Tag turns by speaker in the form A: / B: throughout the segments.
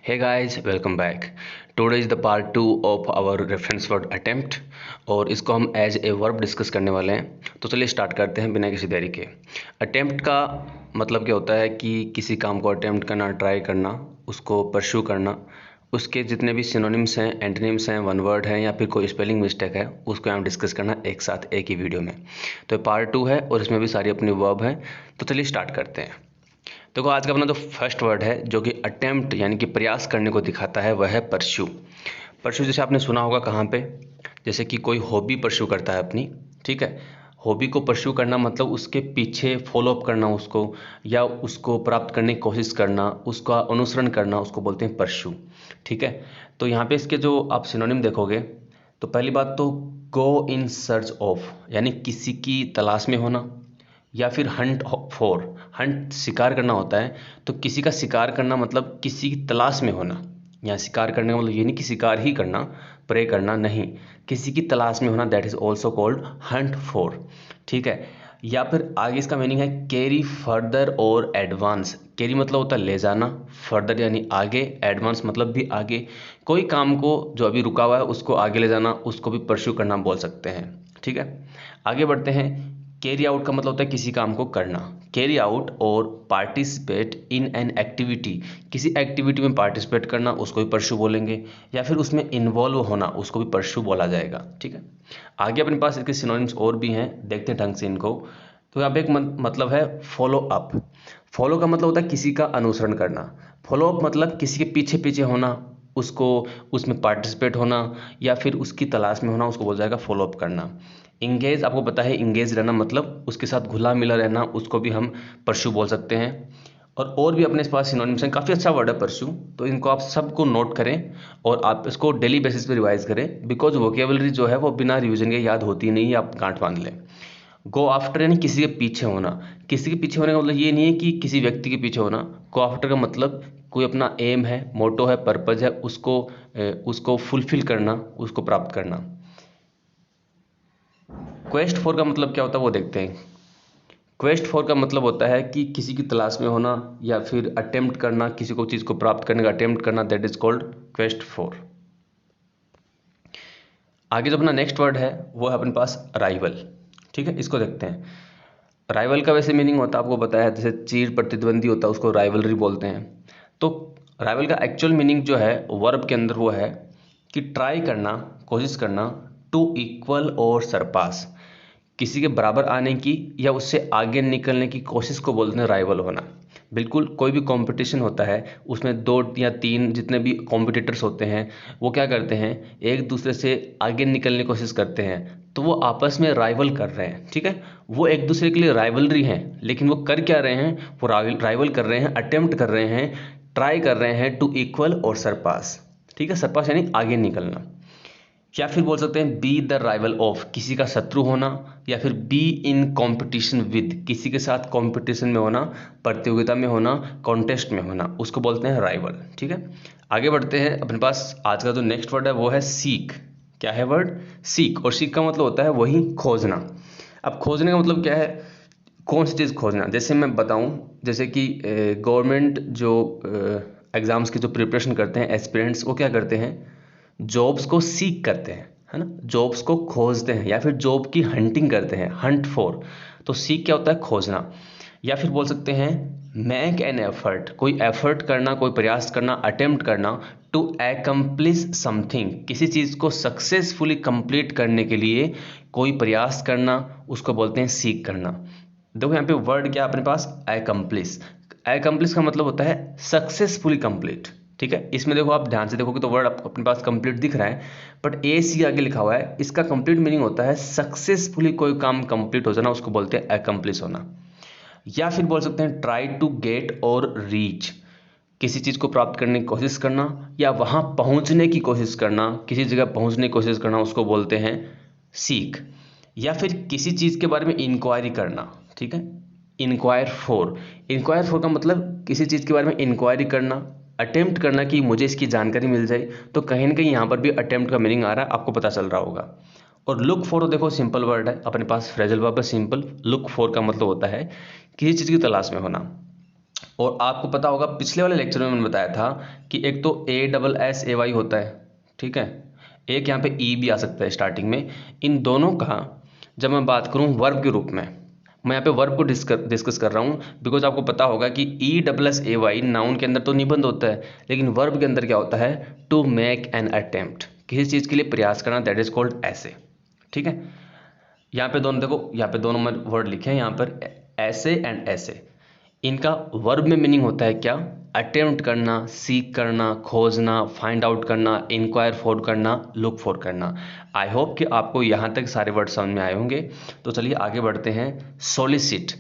A: Hey guys, welcome back. Today is the part 2 of our reference word attempt और इसको हम as a verb discuss करने वाले हैं। तो चलिए स्टार्ट करते हैं बिना किसी देरी के। अटेम्प्ट का मतलब क्या होता है कि किसी काम को अटेम्प्ट करना, ट्राई करना, उसको परस्यू करना, उसके जितने भी सिनोनिम्स हैं, एंटोनिम्स हैं, वन वर्ड हैं या फिर कोई स्पेलिंग मिस्टेक है उसको हम डिस्कस करना एक साथ एक ही वीडियो में। तो पार्ट 2 है और इसमें भी सारी अपनी वर्ब हैं। तो चलिए स्टार्ट करते हैं। देखो आज का अपना जो फर्स्ट वर्ड है जो कि अटेम्प्ट यानी कि प्रयास करने को दिखाता है वह है परस्यू। परस्यू जैसे आपने सुना होगा कहाँ पे, जैसे कि कोई हॉबी परस्यू करता है अपनी, ठीक है। हॉबी को परस्यू करना मतलब उसके पीछे फॉलो अप करना उसको, या उसको प्राप्त करने की कोशिश करना, उसका अनुसरण करना, उसको बोलते हैं परस्यू, ठीक है। तो यहाँ पे इसके जो आप सिनोनिम देखोगे तो पहली बात तो गो इन सर्च ऑफ यानी किसी की तलाश में होना, या फिर हंट फॉर, हंट शिकार करना होता है। तो किसी का शिकार करना मतलब किसी की तलाश में होना। यहाँ शिकार करने का मतलब ये नहीं कि शिकार ही करना, प्रे करना नहीं, किसी की तलाश में होना, that is also called Hunt for, ठीक है। या फिर आगे इसका मीनिंग है कैरी फर्दर और एडवांस। कैरी मतलब होता है ले जाना, फर्दर यानी आगे, एडवांस मतलब भी आगे। कोई काम को जो अभी रुका हुआ है उसको आगे ले जाना, उसको भी परस्यू करना बोल सकते हैं, ठीक है। आगे बढ़ते हैं। कैरी आउट का मतलब होता है किसी काम को करना। कैरी आउट और पार्टिसिपेट इन एन एक्टिविटी, किसी एक्टिविटी में पार्टिसिपेट करना उसको भी परस्यू बोलेंगे, या फिर उसमें इन्वॉल्व होना उसको भी परस्यू बोला जाएगा, ठीक है। आगे अपने पास इसके सिनोनिम्स और भी हैं, देखते हैं ढंग से इनको। तो यहाँ पे एक मतलब है फॉलो अप। फॉलो का मतलब होता है किसी का अनुसरण करना। फॉलो अप मतलब किसी के पीछे पीछे होना, उसको उसमें पार्टिसिपेट होना या फिर उसकी तलाश में होना, उसको बोल जाएगा फॉलो अप करना। इंगेज, आपको पता है इंगेज रहना मतलब उसके साथ घुला मिला रहना, उसको भी हम परस्यू बोल सकते हैं। और भी अपने पास सिनोनिम्स हैं, काफ़ी अच्छा वर्ड है परस्यू। तो इनको आप सबको नोट करें और आप इसको डेली बेसिस पे रिवाइज करें, बिकॉज वोकेबलरी जो है वो बिना रिविजन के याद होती नहीं है, आप गांठ बांध लें। गो आफ्टर यानी किसी के पीछे होना। किसी के पीछे होने का मतलब ये नहीं है कि किसी व्यक्ति के पीछे होना। गो आफ्टर का मतलब कोई अपना एम है, मोटो है, पर्पज है, उसको फुलफिल करना, उसको प्राप्त करना। क्वेस्ट फॉर का मतलब क्या होता है वो देखते हैं। क्वेस्ट फॉर का मतलब होता है कि किसी की तलाश में होना या फिर अटेम्प्ट करना, किसी को चीज़ को प्राप्त करने का अटेम्प्ट करना, that is called quest for. आगे जो अपना नेक्स्ट वर्ड है वो है अपने पास राइवल, ठीक है। इसको देखते हैं। राइवल का वैसे मीनिंग होता है आपको बताया है, जैसे चीर प्रतिद्वंदी होता है उसको राइवलरी बोलते हैं। तो राइवल का एक्चुअल मीनिंग जो है वर्ब के अंदर वो है कि ट्राई करना, कोशिश करना, टू इक्वल और सरपास, किसी के बराबर आने की या उससे आगे निकलने की कोशिश को बोलते हैं राइवल होना। बिल्कुल कोई भी कंपटीशन होता है उसमें दो या तीन जितने भी कॉम्पिटिटर्स होते हैं वो क्या करते हैं, एक दूसरे से आगे निकलने की कोशिश करते हैं, तो वो आपस में राइवल कर रहे हैं, ठीक है। वो एक दूसरे के लिए राइवलरी हैं, लेकिन वो कर क्या रहे हैं, वो राइवल कर रहे हैं, अटेम्प्ट कर रहे हैं, ट्राई कर रहे हैं टू इक्वल और सरपास, ठीक है। सरपास यानी आगे निकलना। या फिर बोल सकते हैं बी द राइवल ऑफ, किसी का शत्रु होना, या फिर बी इन कंपटीशन विद, किसी के साथ कंपटीशन में होना, प्रतियोगिता में होना, कॉन्टेस्ट में होना, उसको बोलते हैं राइवल, ठीक है। आगे बढ़ते हैं। अपने पास आज का जो नेक्स्ट वर्ड है वो है सीक। क्या है वर्ड? सीक। और सीक का मतलब होता है वही खोजना। अब खोजने का मतलब क्या है, कौन सी चीज़ खोजना। जैसे मैं बताऊं, जैसे कि गवर्नमेंट जो एग्ज़ाम्स की जो प्रिपरेशन करते हैं एस्पिरेंट्स, वो क्या करते हैं, जॉब्स को सीक करते हैं, है ना, जॉब्स को खोजते हैं या फिर जॉब की हंटिंग करते हैं, हंट फॉर। तो सीक क्या होता है, खोजना। या फिर बोल सकते हैं मेक एन एफर्ट, कोई एफर्ट करना, कोई प्रयास करना, अटेम्प्ट करना, टू एकम्प्लिश समथिंग, किसी चीज़ को सक्सेसफुली कंप्लीट करने के लिए कोई प्रयास करना, उसको बोलते हैं सीक करना। देखो यहाँ पे वर्ड क्या है अपने पास, एकम्प्लिश। एकम्प्लिश का मतलब होता है सक्सेसफुली कंप्लीट, ठीक है। इसमें देखो आप ध्यान से देखोगे तो वर्ड आपको अपने पास कंप्लीट दिख रहा है, बट ए सी आगे लिखा हुआ है, इसका कंप्लीट मीनिंग होता है सक्सेसफुली कोई काम कंप्लीट हो जाना, उसको बोलते हैं एकम्प्लिश होना। या फिर बोल सकते हैं ट्राई टू गेट और रीच, किसी चीज़ को प्राप्त करने की कोशिश करना या वहाँ पहुँचने की कोशिश करना, किसी जगह पहुँचने की कोशिश करना, उसको बोलते हैं सीक। या फिर किसी चीज़ के बारे में इंक्वायरी करना, ठीक है। इंक्वायर फॉर, इंक्वायर फॉर का मतलब किसी चीज़ के बारे में इंक्वायरी करना, अटेम्प्ट करना कि मुझे इसकी जानकारी मिल जाए। तो कहीं ना कहीं यहाँ पर भी अटेम्प्ट का मीनिंग आ रहा है, आपको पता चल रहा होगा। और लुक फॉर देखो सिंपल वर्ड है अपने पास, फ्रेजल वर्ब है सिंपल। लुक फॉर का मतलब होता है किसी चीज़ की तलाश में होना। और आपको पता होगा पिछले वाले लेक्चर में मैंने बताया था कि एक तो ASSAY होता है, ठीक है, एक यहाँ पे ई भी आ सकता है स्टार्टिंग में। इन दोनों का जब मैं बात करूँ वर्ब के रूप में, मैं यहाँ पे वर्ब को डिस्कस कर रहा हूँ, बिकॉज आपको पता होगा कि ESSAY नाउन के अंदर तो निबंध होता है, लेकिन वर्ब के अंदर क्या होता है, टू मेक एन अटेम्प्ट, किसी चीज़ के लिए प्रयास करना, दैट इज कॉल्ड ऐसे, ठीक है। यहाँ पे दोनों देखो, यहाँ पे दोनों वर्ड लिखे हैं यहाँ पर, ऐसे एंड ऐसे। इनका वर्ब में मीनिंग होता है क्या, अटेम्प्ट करना, सीख करना, खोजना, फाइंड आउट करना, इंक्वायर फॉर करना, लुक फॉर करना। आई होप कि आपको यहाँ तक सारे वर्ड समझ में आए होंगे। तो चलिए आगे बढ़ते हैं। सोलिसिट,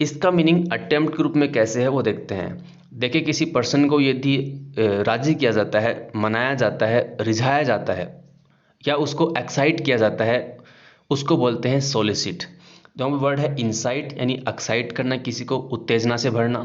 A: इसका मीनिंग अटेम्प्ट के रूप में कैसे है वो देखते हैं। देखिए किसी पर्सन को यदि राजी किया जाता है, मनाया जाता है, रिझाया जाता है, या उसको एक्साइट किया जाता है, उसको बोलते हैं सोलिसिट। जो वर्ड है इंसाइट, यानी एक्साइट करना, किसी को उत्तेजना से भरना,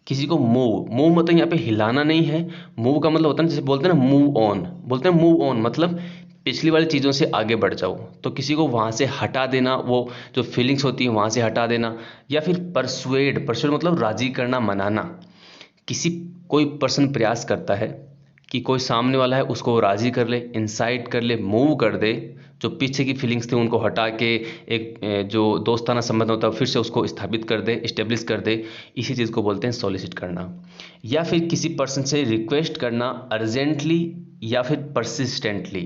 A: किसी को मूव, मूव मतलब यहाँ पे हिलाना नहीं है, मूव का मतलब होता है जैसे बोलते हैं ना मूव ऑन, बोलते हैं मूव ऑन मतलब पिछली वाली चीज़ों से आगे बढ़ जाओ, तो किसी को वहाँ से हटा देना, वो जो फीलिंग्स होती है वहाँ से हटा देना। या फिर परसुएड, परसुएड मतलब राजी करना, मनाना। किसी कोई पर्सन प्रयास करता है कि कोई सामने वाला है उसको राजी कर ले, इंसाइट कर ले, मूव कर दे, जो पीछे की फीलिंग्स थी उनको हटा के एक जो दोस्ताना संबंध होता है फिर से उसको स्थापित कर दे, इस्टेब्लिश कर दे। इसी चीज़ को बोलते हैं सॉलिसिट करना। या फिर किसी पर्सन से रिक्वेस्ट करना अर्जेंटली या फिर परसिस्टेंटली।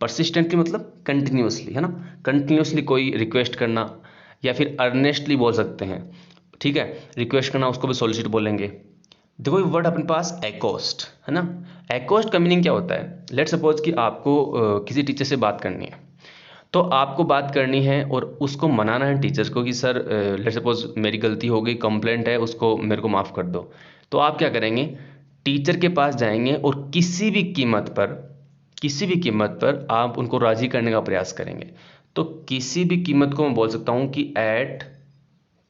A: परसिस्टेंटली मतलब कंटिन्यूसली, है ना, कंटिन्यूसली कोई रिक्वेस्ट करना, या फिर अर्नेस्टली बोल सकते हैं, ठीक है, रिक्वेस्ट करना उसको भी सॉलिसिट बोलेंगे। देखो ये वर्ड अपने पास एकोस्ट है ना। एकोस्ट का मीनिंग क्या होता है, लेट सपोज कि आपको किसी टीचर से बात करनी है, तो आपको बात करनी है और उसको मनाना है टीचर्स को कि सर लेट सपोज मेरी गलती हो गई, कंप्लेंट है, उसको मेरे को माफ़ कर दो। तो आप क्या करेंगे, टीचर के पास जाएंगे और किसी भी कीमत पर आप उनको राज़ी करने का प्रयास करेंगे। तो किसी भी कीमत को मैं बोल सकता हूँ कि एट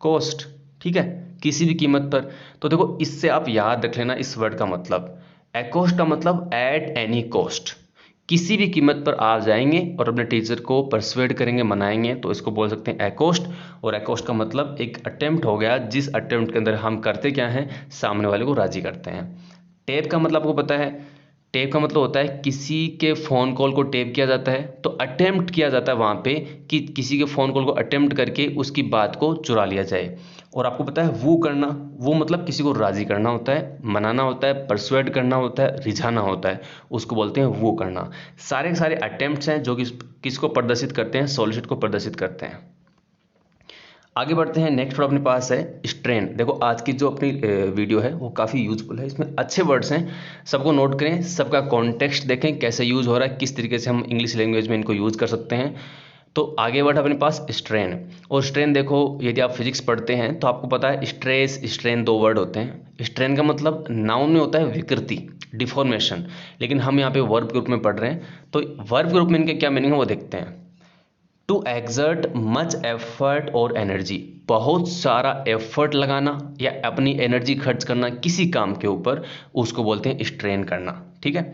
A: कॉस्ट, ठीक है, किसी भी कीमत पर। तो देखो इससे आप याद रख लेना इस वर्ड का मतलब, एकोस्ट का मतलब एट एनी कॉस्ट, किसी भी कीमत पर आप जाएंगे और अपने टीचर को परसुएड करेंगे, मनाएंगे, तो इसको बोल सकते हैं एकोस्ट। और एकोस्ट का मतलब एक अटेम्प्ट हो गया, जिस अटेम्प्ट के अंदर हम करते क्या हैं, सामने वाले को राजी करते हैं। टेप का मतलब आपको पता है, टेप का मतलब होता है किसी के फ़ोन कॉल को टेप किया जाता है, तो अटेम्प्ट किया जाता है वहाँ पे कि किसी के फ़ोन कॉल को अटेम्प्ट करके उसकी बात को चुरा लिया जाए। और आपको पता है वो करना, वो मतलब किसी को राज़ी करना होता है, मनाना होता है, परसुएड करना होता है, रिझाना होता है, उसको बोलते हैं वो करना। सारे के सारे अटेम्प्ट्स हैं जो कि किसको प्रदर्शित करते हैं, सॉलिसिट को प्रदर्शित करते हैं। आगे बढ़ते हैं। नेक्स्ट वर्ड अपने पास है स्ट्रेन। देखो आज की जो अपनी वीडियो है वो काफ़ी यूजफुल है, इसमें अच्छे वर्ड्स हैं, सबको नोट करें, सबका कॉन्टेक्स्ट देखें कैसे यूज हो रहा है, किस तरीके से हम इंग्लिश लैंग्वेज में इनको यूज़ कर सकते हैं। तो आगे वर्ड अपने पास स्ट्रेन। और स्ट्रेन देखो यदि आप फिजिक्स पढ़ते हैं तो आपको पता है स्ट्रेस स्ट्रेन दो वर्ड होते हैं। स्ट्रेन का मतलब नाउन में होता है विकृति, डिफॉर्मेशन, लेकिन हम यहाँ पे वर्ब के रूप में पढ़ रहे हैं, तो वर्ब के रूप में इनके क्या मीनिंग है वो देखते हैं। टू एक्सर्ट मच एफर्ट और एनर्जी, बहुत सारा एफर्ट लगाना या अपनी एनर्जी खर्च करना किसी काम के ऊपर, उसको बोलते हैं स्ट्रेन करना, ठीक है।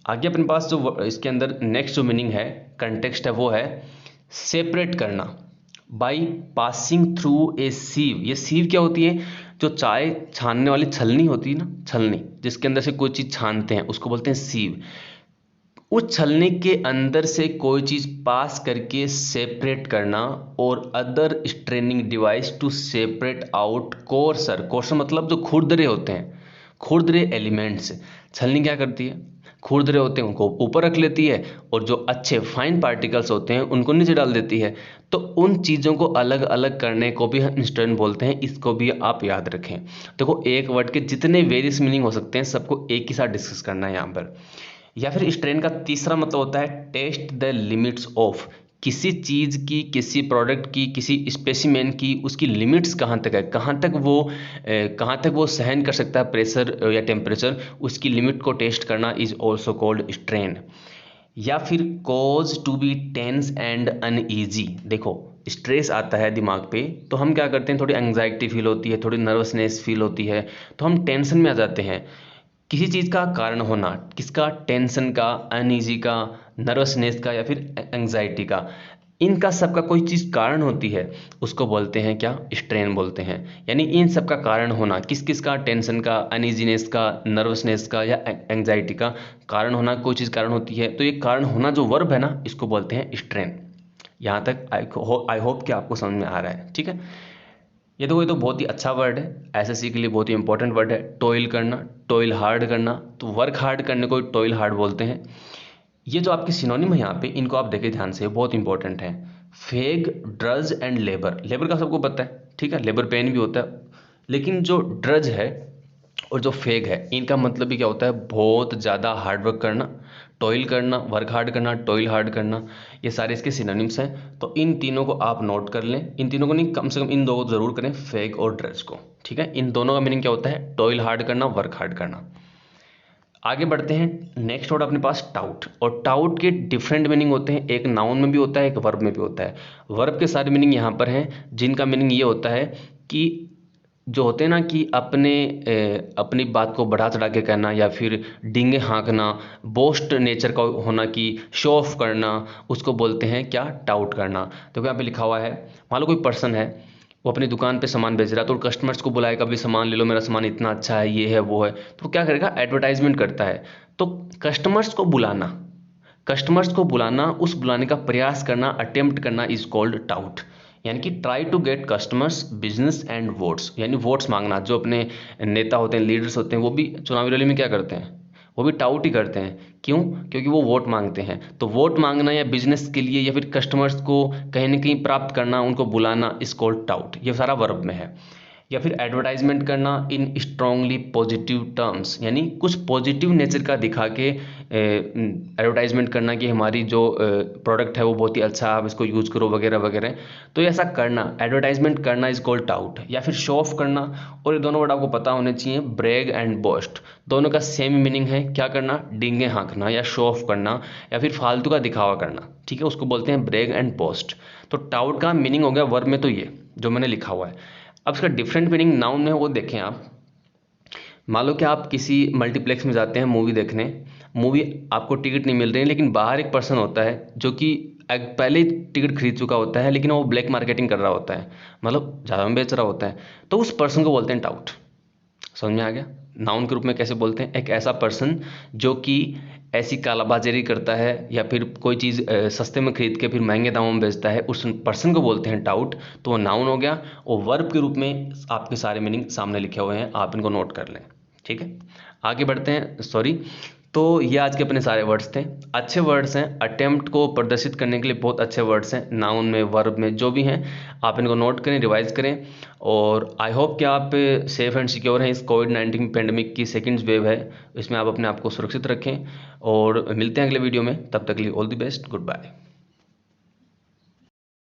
A: आगे अपने पास जो इसके अंदर नेक्स्ट जो मीनिंग है, कंटेक्स्ट है, वो है सेपरेट करना बाई पासिंग थ्रू ए सीव। ये सीव क्या होती है, जो चाय छानने वाली छलनी होती है ना, छलनी जिसके अंदर से कोई चीज़ छानते हैं उसको बोलते हैं सीव। उस छलनी के अंदर से कोई चीज़ पास करके सेपरेट करना, और other straining device to separate out coarser. Coarser मतलब जो खुरदरे होते हैं, खुरदरे एलिमेंट्स। छलनी क्या करती है, खुरदरे होते हैं उनको ऊपर रख लेती है, और जो अच्छे फाइन पार्टिकल्स होते हैं उनको नीचे डाल देती है। तो उन चीज़ों को अलग अलग करने को भी हम इंस्ट्रेन बोलते हैं, इसको भी आप याद रखें। देखो एक वर्ड के जितने वेरियस मीनिंग हो सकते हैं सबको एक ही साथ डिस्कस करना है यहाँ पर। या फिर स्ट्रेन का तीसरा मतलब होता है टेस्ट द लिमिट्स ऑफ, किसी चीज़ की, किसी प्रोडक्ट की, किसी स्पेसिमेन की, उसकी लिमिट्स कहाँ तक है, कहाँ तक वो सहन कर सकता है प्रेशर या टेम्परेचर, उसकी लिमिट को टेस्ट करना इज ऑल्सो कॉल्ड स्ट्रेन। या फिर cause to be tense and uneasy. देखो स्ट्रेस आता है दिमाग पे तो हम क्या करते हैं, थोड़ी एंग्जाइटी फील होती है, थोड़ी नर्वसनेस फील होती है, तो हम टेंशन में आ जाते हैं। किसी चीज़ का कारण होना, किसका, टेंशन का, अनईजी का, नर्वसनेस का, या फिर एंग्जाइटी का, इनका सबका कोई चीज़ कारण होती है उसको बोलते हैं क्या, स्ट्रेन बोलते हैं। यानी इन सब का कारण होना, किस किस का, टेंशन का, अनइजीनेस का, नर्वसनेस का या एंग्जाइटी का कारण होना, कोई चीज़ कारण होती है तो ये कारण होना जो वर्ब है ना, इसको बोलते हैं स्ट्रेन। यहाँ तक आई होप कि आपको समझ में आ रहा है। ठीक है, ये तो बहुत ही अच्छा वर्ड है, एसएससी के लिए बहुत ही इंपॉर्टेंट वर्ड है। टॉयल करना, टॉयल हार्ड करना, तो वर्क हार्ड करने को टॉयल हार्ड बोलते हैं। ये जो आपके सिनोनिम है यहाँ पे, इनको आप देखें ध्यान से, बहुत इंपॉर्टेंट है। फेग, ड्रज एंड लेबर। लेबर का सबको पता है, ठीक है, लेबर पेन भी होता है। लेकिन जो ड्रज है और जो फेग है, इनका मतलब भी क्या होता है, बहुत ज़्यादा हार्ड वर्क करना। टॉयल करना, वर्क हार्ड करना, टॉयल हार्ड करना, ये सारे इसके सिनोनिम्स हैं। तो इन तीनों को आप नोट कर लें, इन तीनों को नहीं, कम से कम इन दो को जरूर करें, फेग और ड्रज को। ठीक है, इन दोनों का मीनिंग क्या होता है, टॉयल हार्ड करना, वर्क हार्ड करना। आगे बढ़ते हैं, नेक्स्ट वर्ड अपने पास टाउट। और टाउट के डिफरेंट मीनिंग होते हैं, एक नाउन में भी होता है, एक वर्ब में भी होता है। वर्ब के सारे मीनिंग यहाँ पर हैं, जिनका मीनिंग ये होता है कि जो होते हैं ना कि अपनी बात को बढ़ा चढ़ा के कहना, या फिर डींगे हाँकना, बोस्ट नेचर का होना, कि शो ऑफ करना, उसको बोलते हैं क्या, टाउट करना। तो यहाँ पे लिखा हुआ है, मान लो कोई पर्सन है, वो अपनी दुकान पे सामान बेच रहा है, तो कस्टमर्स को बुलाएगा, भी सामान ले लो, मेरा सामान इतना अच्छा है, ये है वो है। तो क्या करेगा, एडवर्टाइजमेंट करता है। तो कस्टमर्स को बुलाना, उस बुलाने का प्रयास करना, अटेम्प्ट करना, इज कॉल्ड टाउट। यानी कि try to get customers, business and votes, यानी वोट्स मांगना। जो अपने नेता होते हैं, लीडर्स होते हैं, वो भी चुनावी रैली में क्या करते हैं, वो भी टाउट ही करते हैं। क्यों, क्योंकि वो वोट मांगते हैं। तो वोट मांगना या बिजनेस के लिए या फिर कस्टमर्स को कहीं ना कहीं प्राप्त करना, उनको बुलाना, इज कॉल्ड टाउट। ये सारा वर्ब में है। या फिर एडवर्टाइजमेंट करना इन स्ट्रांगली पॉजिटिव टर्म्स, यानी कुछ पॉजिटिव नेचर का दिखा के एडवर्टाइजमेंट करना कि हमारी जो प्रोडक्ट है वो बहुत ही अच्छा है, आप इसको यूज़ करो वगैरह वगैरह। तो ऐसा करना, एडवर्टाइजमेंट करना, इज कॉल्ड टाउट। या फिर शो ऑफ करना, और ये दोनों वर्ड आपको पता होने चाहिए, ब्रेग एंड बोस्ट, दोनों का सेम मीनिंग है। क्या करना, डींगे हाँकना या शो ऑफ करना, या फिर फालतू का दिखावा करना। ठीक है, उसको बोलते हैं ब्रेग एंड बोस्ट। तो टाउट का मीनिंग हो गया वर्ब में, तो ये जो मैंने लिखा हुआ है। अब इसका डिफरेंट मीनिंग नाउन में, वो देखें आप। मान लो कि आप किसी मल्टीप्लेक्स में जाते हैं मूवी देखने, मूवी आपको टिकट नहीं मिल रही है, लेकिन बाहर एक पर्सन होता है जो कि पहले ही टिकट खरीद चुका होता है, लेकिन वो ब्लैक मार्केटिंग कर रहा होता है, मतलब ज़्यादा में बेच रहा होता है। तो उस पर्सन को बोलते हैं टाउट। समझ में आ गया, नाउन के रूप में कैसे बोलते हैं, एक ऐसा पर्सन जो कि ऐसी कालाबाजारी करता है या फिर कोई चीज़ सस्ते में खरीद के फिर महंगे दामों में बेचता है, उस पर्सन को बोलते हैं टाउट। तो वो नाउन हो गया। और वर्ब के रूप में आपके सारे मीनिंग सामने लिखे हुए हैं, आप इनको नोट कर लें। ठीक है, आगे बढ़ते हैं। सॉरी, तो ये आज के अपने सारे वर्ड्स थे, अच्छे वर्ड्स हैं, अटेम्प्ट को प्रदर्शित करने के लिए बहुत अच्छे वर्ड्स हैं, नाउन में, वर्ब में, जो भी हैं। आप इनको नोट करें, रिवाइज करें। और आई होप कि आप सेफ एंड सिक्योर हैं इस कोविड-19 पेंडेमिक की सेकंड वेव है, इसमें आप अपने आप को सुरक्षित रखें। और मिलते हैं अगले वीडियो में, तब तक के लिए all the best, good bye.